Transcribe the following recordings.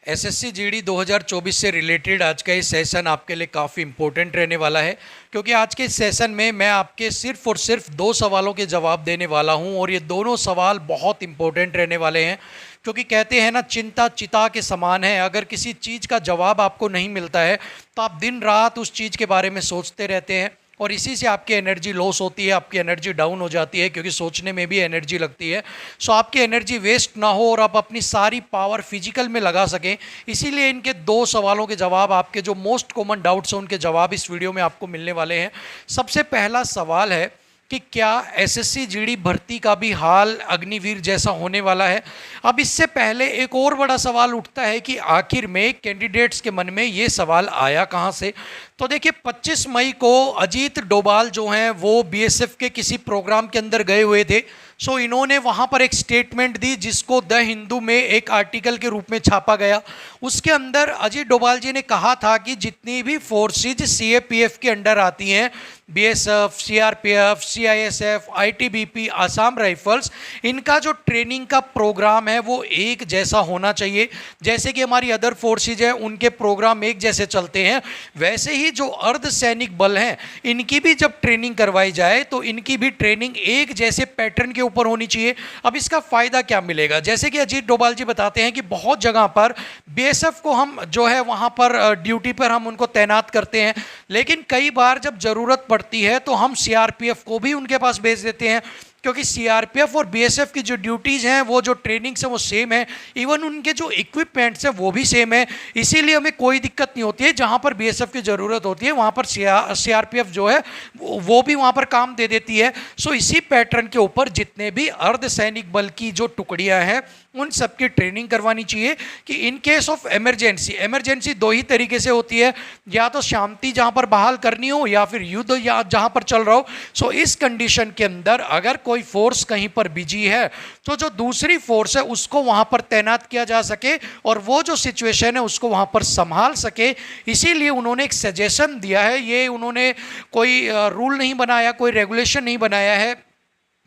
SSC GD 2024 से related आज का ये सेशन आपके लिए काफ़ी इम्पोर्टेंट रहने वाला है, क्योंकि आज के इस सेशन में मैं आपके सिर्फ और सिर्फ दो सवालों के जवाब देने वाला हूं और ये दोनों सवाल बहुत इम्पोर्टेंट रहने वाले हैं। क्योंकि कहते हैं ना, चिंता चिता के समान है। अगर किसी चीज़ का जवाब आपको नहीं मिलता है तो आप दिन रात उस चीज़ के बारे में सोचते रहते हैं और इसी से आपकी एनर्जी लॉस होती है, आपकी एनर्जी डाउन हो जाती है, क्योंकि सोचने में भी एनर्जी लगती है। सो आपकी एनर्जी वेस्ट ना हो और आप अपनी सारी पावर फिजिकल में लगा सकें, इसीलिए इनके दो सवालों के जवाब, आपके जो मोस्ट कॉमन डाउट्स हैं उनके जवाब इस वीडियो में आपको मिलने वाले हैं। सबसे पहला सवाल है कि क्या एसएससी जीडी भर्ती का भी हाल अग्निवीर जैसा होने वाला है। अब इससे पहले एक और बड़ा सवाल उठता है कि आखिर में कैंडिडेट्स के मन में ये सवाल आया कहाँ से। तो देखिए, 25 मई को अजीत डोभाल जो हैं वो बीएसएफ के किसी प्रोग्राम के अंदर गए हुए थे। सो इन्होंने वहाँ पर एक स्टेटमेंट दी जिसको द हिंदू में एक आर्टिकल के रूप में छापा गया। उसके अंदर अजीत डोभाल जी ने कहा था कि जितनी भी फोर्सेज सीएपीएफ के अंडर आती हैं, BSF, CRPF, CISF, ITBP, Assam rifles, इनका जो ट्रेनिंग का प्रोग्राम है वो एक जैसा होना चाहिए। जैसे कि हमारी अदर फोर्सेज हैं उनके प्रोग्राम एक जैसे चलते हैं, वैसे ही जो अर्धसैनिक बल हैं इनकी भी जब ट्रेनिंग करवाई जाए तो इनकी भी ट्रेनिंग एक जैसे पैटर्न के ऊपर होनी चाहिए। अब इसका फायदा क्या मिलेगा? जैसे कि अजीत डोभाल जी बताते हैं कि बहुत जगह पर बीएसएफ को हम जो है वहां पर ड्यूटी पर हम उनको तैनात करते हैं, लेकिन कई बार जब जरूरत पड़ती है तो हम सीआरपीएफ को भी उनके पास भेज देते हैं, क्योंकि सीआरपीएफ और बीएसएफ की जो ड्यूटीज़ हैं, वो जो ट्रेनिंग्स हैं वो सेम है, इवन उनके जो इक्विपमेंट्स हैं वो भी सेम है। इसीलिए हमें कोई दिक्कत नहीं होती है। जहाँ पर बीएसएफ की ज़रूरत होती है वहाँ पर सीआरपीएफ जो है वो भी वहाँ पर काम दे देती है। सो इसी पैटर्न के ऊपर जितने भी अर्धसैनिक बल की जो टुकड़ियाँ हैं उन सब की ट्रेनिंग करवानी चाहिए कि in case of emergency, emergency दो ही तरीके से होती है, या तो शांति जहाँ पर बहाल करनी हो या फिर युद्ध या जहाँ पर चल रहा हो। सो इस कंडीशन के अंदर अगर कोई फोर्स कहीं पर बिजी है तो जो दूसरी फोर्स है उसको वहाँ पर तैनात किया जा सके और वो जो सिचुएशन है उसको वहाँ पर संभाल सके। इसीलिए उन्होंने एक सजेशन दिया है। ये उन्होंने कोई रूल नहीं बनाया, कोई रेगुलेशन नहीं बनाया है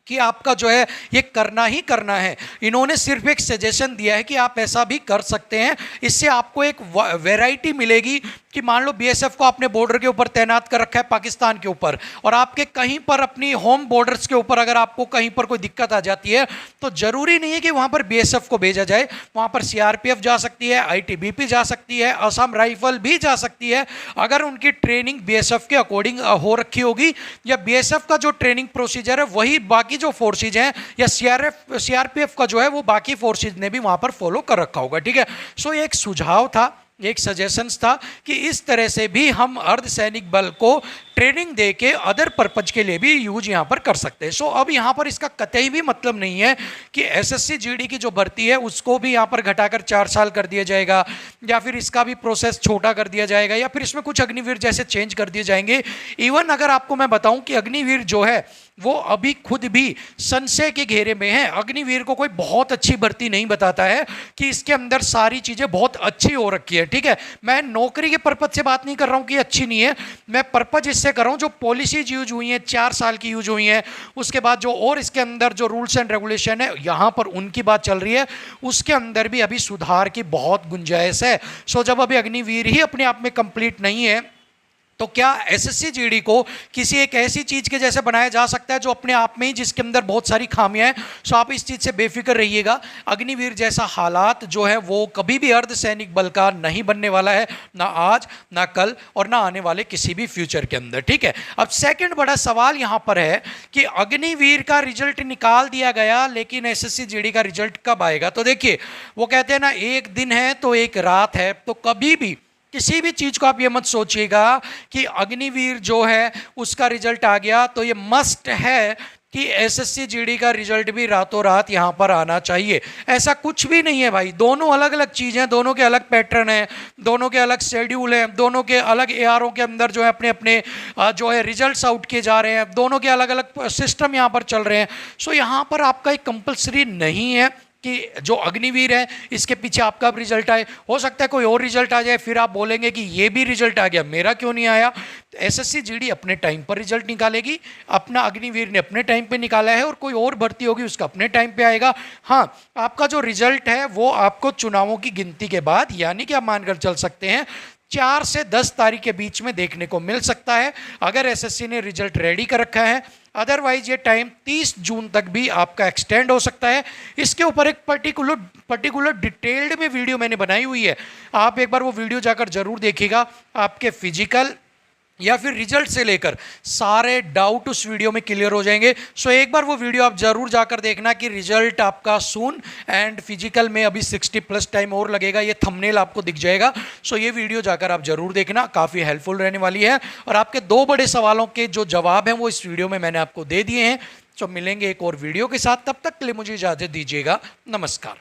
कि आपका जो है ये करना ही करना है। इन्होंने सिर्फ एक सजेशन दिया है कि आप ऐसा भी कर सकते हैं। इससे आपको एक वैरायटी मिलेगी कि मान लो बीएसएफ को आपने बॉर्डर के ऊपर तैनात कर रखा है पाकिस्तान के ऊपर, और आपके कहीं पर अपनी होम बॉर्डर्स के ऊपर अगर आपको कहीं पर कोई दिक्कत आ जाती है तो जरूरी नहीं है कि वहां पर बीएसएफ को भेजा जाए। वहां पर सीआरपीएफ जा सकती है, आईटीबीपी जा सकती है, असम राइफल भी जा सकती है, अगर उनकी ट्रेनिंग बीएसएफ के अकॉर्डिंग हो रखी होगी, या बीएसएफ का जो ट्रेनिंग प्रोसीजर है वही बाकी जो फोर्सेज हैं या सीआरपीएफ का जो है वो बाकी फोर्सेज ने भी वहां पर फॉलो कर रखा होगा। ठीक है। सो एक सुझाव था, एक सजेशंस था कि इस तरह से भी हम अर्धसैनिक बल को ट्रेनिंग दे के अदर पर्पज के लिए भी यूज यहाँ पर कर सकते हैं। सो अब यहाँ पर इसका कतई भी मतलब नहीं है कि एसएससी जीडी की जो भर्ती है उसको भी यहाँ पर घटाकर 4 साल कर दिया जाएगा, या फिर इसका भी प्रोसेस छोटा कर दिया जाएगा, या फिर इसमें कुछ अग्निवीर जैसे चेंज कर दिए जाएंगे। इवन अगर आपको मैं बताऊं कि अग्निवीर जो है वो अभी खुद भी संशय के घेरे में है। अग्निवीर को कोई बहुत अच्छी भर्ती नहीं बताता है कि इसके अंदर सारी चीज़ें बहुत अच्छी हो रखी है। ठीक है, मैं नौकरी के पर्पज से बात नहीं कर रहा हूँ कि अच्छी नहीं है, मैं पर्पज इससे कर रहा हूँ जो पॉलिसीज यूज हुई हैं 4 साल की यूज हुई हैं, उसके बाद जो और इसके अंदर जो रूल्स एंड रेगुलेशन है यहाँ पर उनकी बात चल रही है, उसके अंदर भी अभी सुधार की बहुत गुंजाइश है। सो जब अभी अग्निवीर ही अपने आप में कंप्लीट नहीं है तो क्या एसएससी जीडी को किसी एक ऐसी चीज़ के जैसे बनाया जा सकता है जो अपने आप में ही जिसके अंदर बहुत सारी खामियां हैं। सो आप इस चीज़ से बेफिक्र रहिएगा। अग्निवीर जैसा हालात जो है वो कभी भी अर्धसैनिक बल का नहीं बनने वाला है, ना आज, ना कल और ना आने वाले किसी भी फ्यूचर के अंदर। ठीक है। अब सेकंड बड़ा सवाल यहाँ पर है कि अग्निवीर का रिजल्ट निकाल दिया गया, लेकिन एसएससी जीडी का रिजल्ट कब आएगा? तो देखिए, वो कहते हैं ना, एक दिन है तो एक रात है। तो कभी भी किसी भी चीज को आप ये मत सोचिएगा कि अग्निवीर जो है उसका रिजल्ट आ गया तो ये मस्ट है कि एसएससी जीडी का रिजल्ट भी रातों रात यहाँ पर आना चाहिए। ऐसा कुछ भी नहीं है भाई। दोनों अलग अलग चीज़ें हैं, दोनों के अलग पैटर्न हैं, दोनों के अलग शेड्यूल हैं, दोनों के अलग एआरओ के अंदर जो है अपने अपने जो है रिजल्ट्स आउट किए जा रहे हैं, दोनों के अलग अलग सिस्टम यहाँ पर चल रहे हैं। सो यहाँ पर आपका एक कंपल्सरी नहीं है कि जो अग्निवीर है इसके पीछे आपका भी रिजल्ट आए, हो सकता है कोई और रिजल्ट आ जाए, फिर आप बोलेंगे कि ये भी रिजल्ट आ गया, मेरा क्यों नहीं आया। एसएससी जीडी अपने टाइम पर रिजल्ट निकालेगी, अपना अग्निवीर ने अपने टाइम पे निकाला है, और कोई और भर्ती होगी उसका अपने टाइम पे आएगा। हाँ, आपका जो रिजल्ट है वो आपको चुनावों की गिनती के बाद, यानी कि आप मानकर चल सकते हैं 4 से 10 तारीख के बीच में देखने को मिल सकता है, अगर एसएससी ने रिजल्ट रेडी कर रखा है। अदरवाइज ये टाइम 30 जून तक भी आपका एक्सटेंड हो सकता है। इसके ऊपर एक पर्टिकुलर डिटेल्ड में वीडियो मैंने बनाई हुई है, आप एक बार वो वीडियो जाकर जरूर देखिएगा। आपके फिजिकल या फिर रिजल्ट से लेकर सारे डाउट उस वीडियो में क्लियर हो जाएंगे। सो एक बार वो वीडियो आप जरूर जाकर देखना कि रिजल्ट आपका सून एंड फिजिकल में अभी 60+ टाइम और लगेगा, ये थंबनेल आपको दिख जाएगा। सो ये वीडियो जाकर आप जरूर देखना, काफ़ी हेल्पफुल रहने वाली है। और आपके 2 बड़े सवालों के जो जवाब हैं वो इस वीडियो में मैंने आपको दे दिए हैं। सो मिलेंगे एक और वीडियो के साथ, तब तक के लिए मुझे इजाज़त दीजिएगा। नमस्कार।